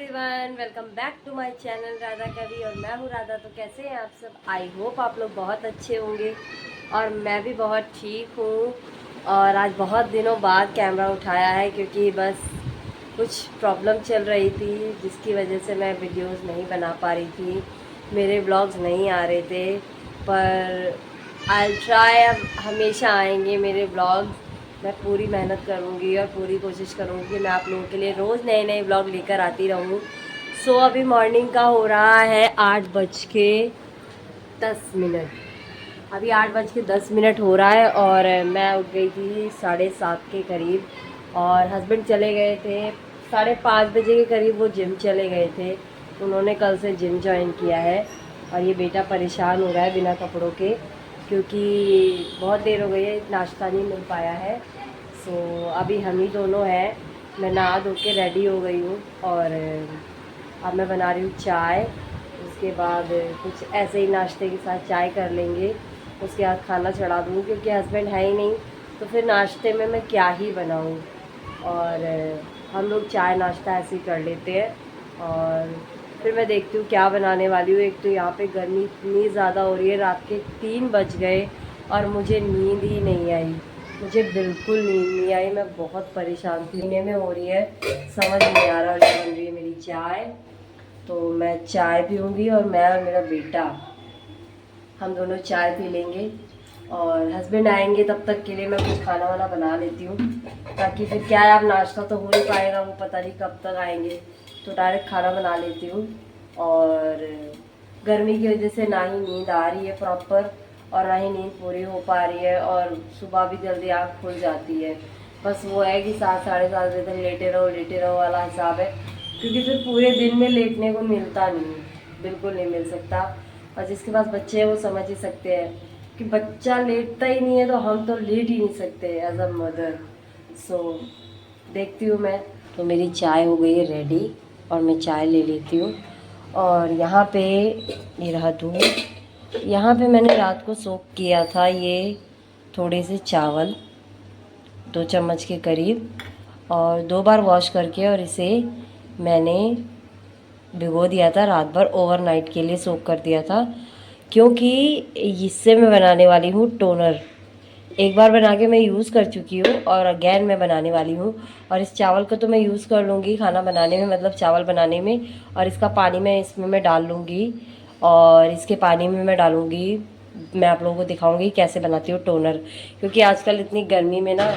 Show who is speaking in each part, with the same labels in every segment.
Speaker 1: Everyone, welcome back to my channel Radha Kavi. और मैं हूँ राधा। तो कैसे हैं आप सब? आई होप आप लोग बहुत अच्छे होंगे और मैं भी बहुत ठीक हूँ। और आज बहुत दिनों बाद कैमरा उठाया है क्योंकि बस कुछ प्रॉब्लम चल रही थी जिसकी वजह से मैं वीडियोस नहीं बना पा रही थी, मेरे व्लॉग्स नहीं आ रहे थे। पर आई ट्राई, अब हमेशा आएंगे मेरे व्लॉग्स। मैं पूरी मेहनत करूँगी और पूरी कोशिश करूँगी कि मैं आप लोगों के लिए रोज़ नए नए व्लॉग लेकर आती रहूँ। सो अभी मॉर्निंग का हो रहा है 8:10। अभी 8:10 हो रहा है और मैं उठ गई थी 7:30 के करीब। और हस्बैंड चले गए थे 5:30 के करीब, वो जिम चले गए थे। उन्होंने कल से जिम ज्वाइन किया है। और ये बेटा परेशान हो रहा है बिना कपड़ों के, क्योंकि बहुत देर हो गई है, नाश्ता नहीं मिल पाया है। सो अभी हम ही दोनों हैं। मैं नहा धो के रेडी हो गई हूँ और अब मैं बना रही हूँ चाय। उसके बाद कुछ ऐसे ही नाश्ते के साथ चाय कर लेंगे, उसके बाद खाना चढ़ा दूँगी क्योंकि हस्बैंड है ही नहीं, तो फिर नाश्ते में मैं क्या ही बनाऊँ। और हम लोग चाय नाश्ता ऐसे ही कर लेते हैं और फिर मैं देखती हूँ क्या बनाने वाली हूँ। एक तो यहाँ पे गर्मी इतनी ज़्यादा हो रही है, रात के 3 बज गए और मुझे नींद ही नहीं आई। मुझे बिल्कुल नींद नहीं आई, मैं बहुत परेशान थी। पीने में हो रही है, समझ नहीं आ रहा। और बन रही है मेरी चाय, तो मैं चाय पीऊँगी और मैं और मेरा बेटा हम दोनों चाय पी लेंगे। और हस्बैंड आएंगे तब तक के लिए मैं कुछ खाना वाना बना लेती हूँ, ताकि फिर क्या है, अब नाश्ता तो हो नहीं पाएगा, वो पता नहीं कब तक आएंगे, तो डायरेक्ट खाना बना लेती हूँ। और गर्मी की वजह से ना ही नींद आ रही है प्रॉपर और ना ही नींद पूरी हो पा रही है, और सुबह भी जल्दी आँख खुल जाती है। बस वो है कि 7 साढ़े 7 बजे तक लेटे रहो वाला हिसाब है, क्योंकि फिर पूरे दिन में लेटने को मिलता नहीं, बिल्कुल नहीं मिल सकता। और जिसके पास बच्चे हैं वो समझ ही सकते हैं कि बच्चा लेटता ही नहीं है, तो हम तो लेट ही नहीं सकते एज अ मदर। सो देखती हूँ मैं। तो मेरी चाय हो गई है रेडी और मैं चाय ले लेती हूँ। और यहाँ पे ये रहा दूध। यहाँ पे मैंने रात को सोक किया था ये थोड़े से चावल, 2 चम्मच के करीब, और 2 बार वॉश करके और इसे मैंने भिगो दिया था रात भर, ओवरनाइट के लिए सोक कर दिया था, क्योंकि इससे मैं बनाने वाली हूँ टोनर। एक बार बना के मैं यूज़ कर चुकी हूँ और अगेन मैं बनाने वाली हूँ। और इस चावल को तो मैं यूज़ कर लूँगी खाना बनाने में, मतलब चावल बनाने में। और इसका पानी इसमें मैं डाल लूँगी और इसके पानी में मैं डालूँगी, मैं आप लोगों को दिखाऊँगी कैसे बनाती हूँ टोनर। क्योंकि आजकल इतनी गर्मी में ना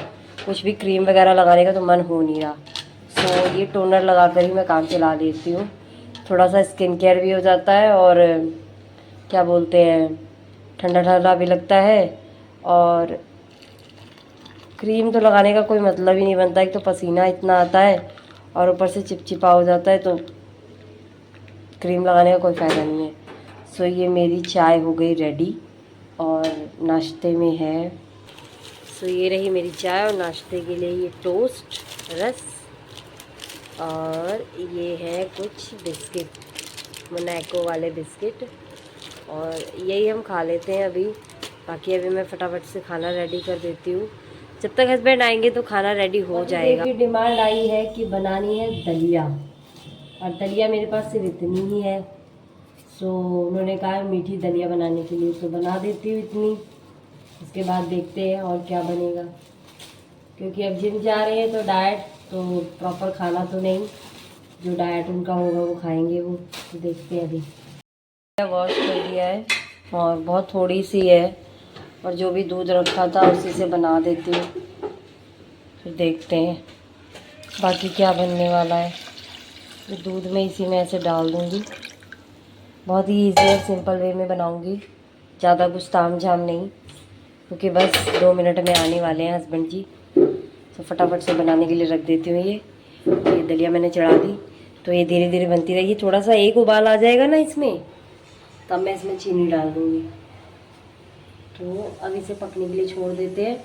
Speaker 1: कुछ भी क्रीम वगैरह लगाने का तो मन हो नहीं रहा। सो ये टोनर लगा कर ही मैं काम चला लेती हूँ। थोड़ा सा स्किन केयर भी हो जाता है और क्या बोलते हैं, ठंडा ठंडा भी लगता है। और क्रीम तो लगाने का कोई मतलब ही नहीं बनता, एक तो पसीना इतना आता है और ऊपर से चिपचिपा हो जाता है, तो क्रीम लगाने का कोई फ़ायदा नहीं है। सो ये मेरी चाय हो गई रेडी और नाश्ते में है। सो ये रही मेरी चाय, और नाश्ते के लिए ये टोस्ट, रस, और ये है कुछ बिस्किट, मोनाको वाले बिस्किट, और यही हम खा लेते हैं अभी। बाकी अभी मैं फटाफट से खाना रेडी कर देती हूँ, जब तक हस्बैंड आएंगे तो खाना रेडी हो जाएगा। डिमांड आई है कि बनानी है दलिया, और दलिया मेरे पास सिर्फ इतनी ही है। सो उन्होंने कहा मीठी दलिया बनाने के लिए, तो बना देती हूँ इतनी। उसके बाद देखते हैं और क्या बनेगा, क्योंकि अब जिम जा रहे हैं तो डाइट तो प्रॉपर खाना तो नहीं, जो डाइट उनका होगा वो खाएंगे वो। तो देखते हैं। अभी वॉश कर दिया है और बहुत थोड़ी सी है, और जो भी दूध रखा था उसी से बना देती हूँ, फिर देखते हैं बाकी क्या बनने वाला है। तो दूध में इसी में ऐसे डाल दूँगी, बहुत ही ईजी और सिंपल वे में बनाऊँगी, ज़्यादा कुछ ताम झाम नहीं, क्योंकि बस 2 मिनट में आने वाले हैं हस्बैंड जी। तो फटाफट से बनाने के लिए रख देती हूँ। ये दलिया मैंने चढ़ा दी, तो ये धीरे धीरे बनती रहेगी। थोड़ा सा एक उबाल आ जाएगा ना इसमें, तब मैं इसमें चीनी डाल दूँगी। तो अब इसे पकने के लिए छोड़ देते हैं,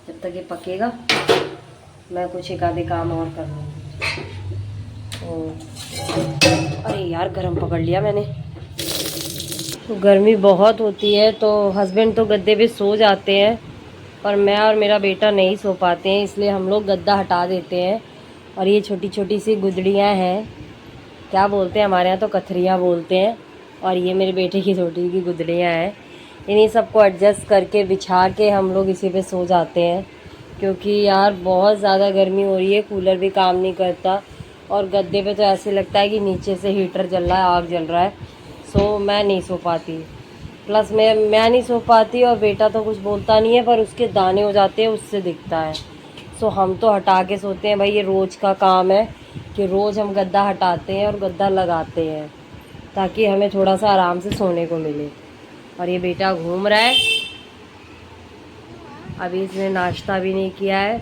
Speaker 1: जब तक ये पकेगा मैं कुछ एक आधे काम और कर लूँगी। अरे यार, गरम पकड़ लिया मैंने। तो गर्मी बहुत होती है, तो हस्बैंड तो गद्दे पे सो जाते हैं, पर मैं और मेरा बेटा नहीं सो पाते हैं, इसलिए हम लोग गद्दा हटा देते हैं। और ये छोटी छोटी सी गुदड़ियाँ हैं, क्या बोलते हैं, हमारे यहाँ तो कथरियाँ बोलते हैं। और ये मेरे बेटे की छोटी की गुदड़ियाँ हैं। इन्हीं सबको एडजस्ट करके बिछा के हम लोग इसी पे सो जाते हैं, क्योंकि यार बहुत ज़्यादा गर्मी हो रही है, कूलर भी काम नहीं करता। और गद्दे पे तो ऐसे लगता है कि नीचे से हीटर जल रहा है, आग जल रहा है। सो मैं नहीं सो पाती, प्लस मैं नहीं सो पाती। और बेटा तो कुछ बोलता नहीं है, पर उसके दाने हो जाते हैं, उससे दिखता है। सो हम तो हटा के सोते हैं भाई, ये रोज़ का काम है कि रोज़ हम गद्दा हटाते हैं और गद्दा लगाते हैं, ताकि हमें थोड़ा सा आराम से सोने को मिले। और ये बेटा घूम रहा है, अभी इसने नाश्ता भी नहीं किया है,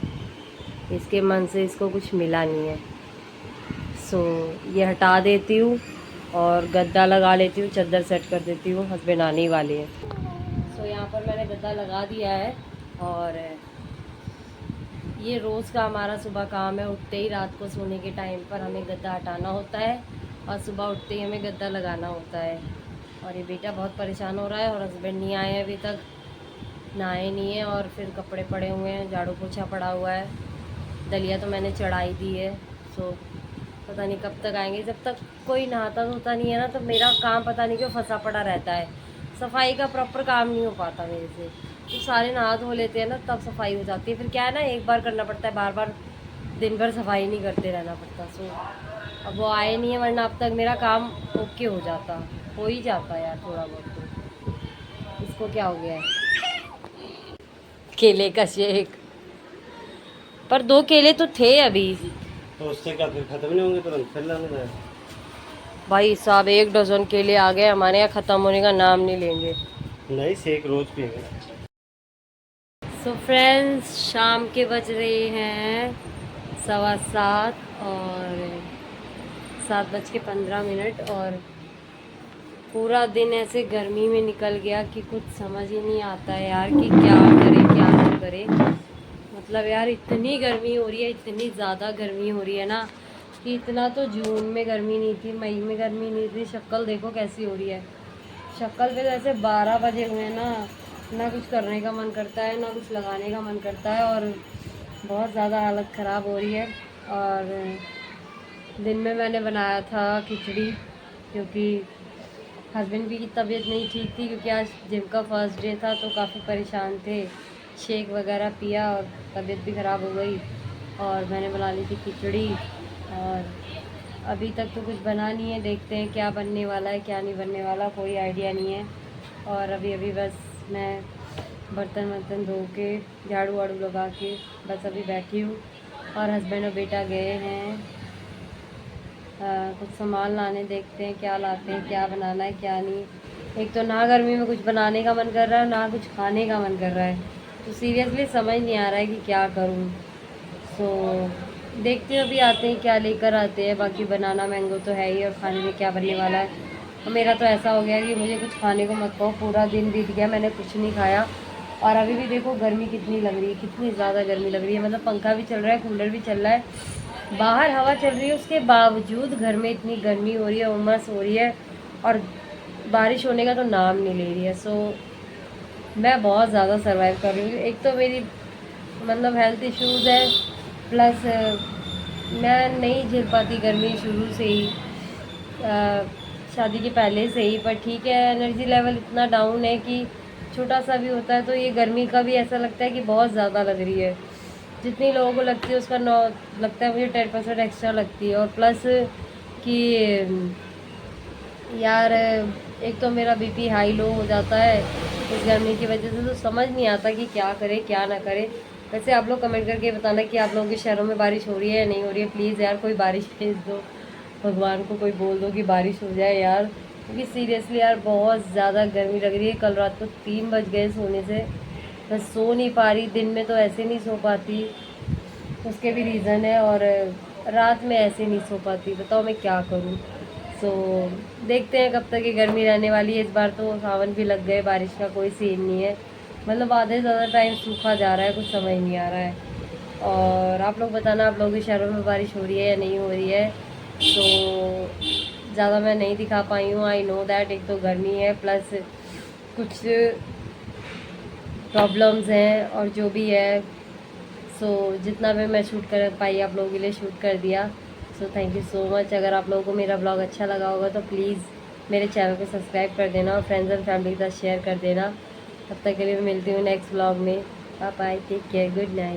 Speaker 1: इसके मन से इसको कुछ मिला नहीं है। सो ये हटा देती हूँ और गद्दा लगा लेती हूँ, चादर सेट कर देती हूँ, हस्बैंड आने ही वाले हैं। सो यहाँ पर मैंने गद्दा लगा दिया है। और ये रोज़ का हमारा सुबह काम है, उठते ही रात को सोने के टाइम पर हमें गद्दा हटाना होता है और सुबह उठते ही हमें गद्दा लगाना होता है। और ये बेटा बहुत परेशान हो रहा है, और हस्बैंड नहीं आए हैं अभी तक, नहाए नहीं है, और फिर कपड़े पड़े हुए हैं, झाड़ू पोछा पड़ा हुआ है, दलिया तो मैंने चढ़ाई दी है। सो पता नहीं कब तक आएंगे। जब तक कोई नहाता धोता नहीं है ना, तो मेरा काम पता नहीं क्यों फंसा पड़ा रहता है, सफाई का प्रॉपर काम नहीं हो पाता मेरे से। तो सारे नहा धो लेते हैं ना, तब सफाई हो जाती है। फिर क्या है ना, एक बार करना पड़ता है, बार बार दिन भर सफाई नहीं करते रहना पड़ता। सो अब वो आए नहीं है, वरना अब तक मेरा काम ओके हो जाता, हो ही जाता यार थोड़ा बहुत। तो इसको क्या हो गया है, केले का शेक, पर 2 केले तो थे अभी।
Speaker 2: तो उससे क्या फिर खत्म नहीं होंगे तुरंत, फिर लाना है?
Speaker 1: भाई साहब 1 डज़न केले आ गए हमारे यहाँ, ख़त्म होने का नाम नहीं लेंगे।
Speaker 2: नहीं, शेक रोज पिएंगे।
Speaker 1: सो फ्रेंड्स, शाम के बज रहे हैं 7:15 और 7:15। और पूरा दिन ऐसे गर्मी में निकल गया कि कुछ समझ ही नहीं आता है यार, कि क्या करें क्या ना करें। मतलब यार इतनी गर्मी हो रही है, इतनी ज़्यादा गर्मी हो रही है ना, कि इतना तो जून में गर्मी नहीं थी, मई में गर्मी नहीं थी। शक्ल देखो कैसी हो रही है, शक्ल पे जैसे 12 बजे हुए ना, ना कुछ करने का मन करता है, ना कुछ लगाने का मन करता है, और बहुत ज़्यादा हालत ख़राब हो रही है। और दिन में मैंने बनाया था खिचड़ी, क्योंकि हस्बैंड की तबीयत नहीं ठीक थी, क्योंकि आज जिम का फर्स्ट डे था, तो काफ़ी परेशान थे। शेक वगैरह पिया और तबीयत भी ख़राब हो गई, और मैंने बना ली थी खिचड़ी। और अभी तक तो कुछ बना नहीं है, देखते हैं क्या बनने वाला है क्या नहीं बनने वाला, कोई आइडिया नहीं है। और अभी अभी बस मैं बर्तन वर्तन धो के, झाड़ू वाड़ू लगा के बस अभी बैठी हूँ। और हस्बैंड और बेटा गए हैं कुछ सामान लाने, देखते हैं क्या लाते हैं, क्या बनाना है क्या नहीं। एक तो ना गर्मी में कुछ बनाने का मन कर रहा है, ना कुछ खाने का मन कर रहा है, तो सीरियसली समझ नहीं आ रहा है कि क्या करूँ। सो देखते हैं, अभी आते हैं क्या लेकर आते हैं। बाकी बनाना मैंगो तो है ही, और खाने में क्या बनने वाला है। और मेरा तो ऐसा हो गया कि मुझे कुछ खाने को मत कहो, पूरा दिन बीत गया मैंने कुछ नहीं खाया। और अभी भी देखो गर्मी कितनी लग रही है, कितनी ज़्यादा गर्मी लग रही है। मतलब पंखा भी चल रहा है, कूलर भी चल रहा है, बाहर हवा चल रही है, उसके बावजूद घर में इतनी गर्मी हो रही है, उमस हो रही है, और बारिश होने का तो नाम नहीं ले रही है। सो मैं बहुत ज़्यादा सर्वाइव कर रही हूँ। एक तो मेरी मतलब हेल्थ इश्यूज़ है, प्लस मैं नहीं झेल पाती गर्मी शुरू से ही, शादी के पहले से ही। पर ठीक है, एनर्जी लेवल इतना डाउन है कि छोटा सा भी होता है तो ये गर्मी का भी ऐसा लगता है कि बहुत ज़्यादा लग रही है। जितनी लोगों को लगती है उसका 9 लगता है, मुझे 10% एक्स्ट्रा लगती है। और प्लस कि यार एक तो मेरा बीपी हाई लो हो जाता है इस गर्मी की वजह से, तो समझ नहीं आता कि क्या करें क्या ना करें। वैसे आप लोग कमेंट करके बताना कि आप लोगों के शहरों में बारिश हो रही है या नहीं हो रही है। प्लीज़ यार कोई बारिश भेज दो, भगवान को कोई बोल दो कि बारिश हो जाए यार, क्योंकि सीरियसली यार बहुत ज़्यादा गर्मी लग रही है। कल रात को 3 बज गए सोने से, मैं सो नहीं पा रही, दिन में तो ऐसे नहीं सो पाती, उसके भी रीज़न है, और रात में ऐसे नहीं सो पाती। बताओ मैं क्या करूँ। सो देखते हैं कब तक ये गर्मी रहने वाली है। इस बार तो सावन भी लग गए, बारिश का कोई सीन नहीं है, मतलब आधे ज़्यादा टाइम सूखा जा रहा है, कुछ समझ नहीं आ रहा है। और आप लोग बताना आप लोगों के शहरों में बारिश हो रही है या नहीं हो रही है। तो ज़्यादा मैं नहीं दिखा पाई हूँ, आई नो दैट। एक तो गर्मी है, प्लस कुछ प्रॉब्लम्स हैं, और जो भी है। सो जितना भी मैं शूट कर पाई आप लोगों के लिए शूट कर दिया। So thank you so much. अगर आप लोगों को मेरा ब्लॉग अच्छा लगा होगा तो प्लीज़ मेरे चैनल को सब्सक्राइब कर देना और फ्रेंड्स एंड फैमिली के साथ शेयर कर देना। तब तक के लिए मैं मिलती हूँ नेक्स्ट ब्लॉग में। Bye bye, take care, good night.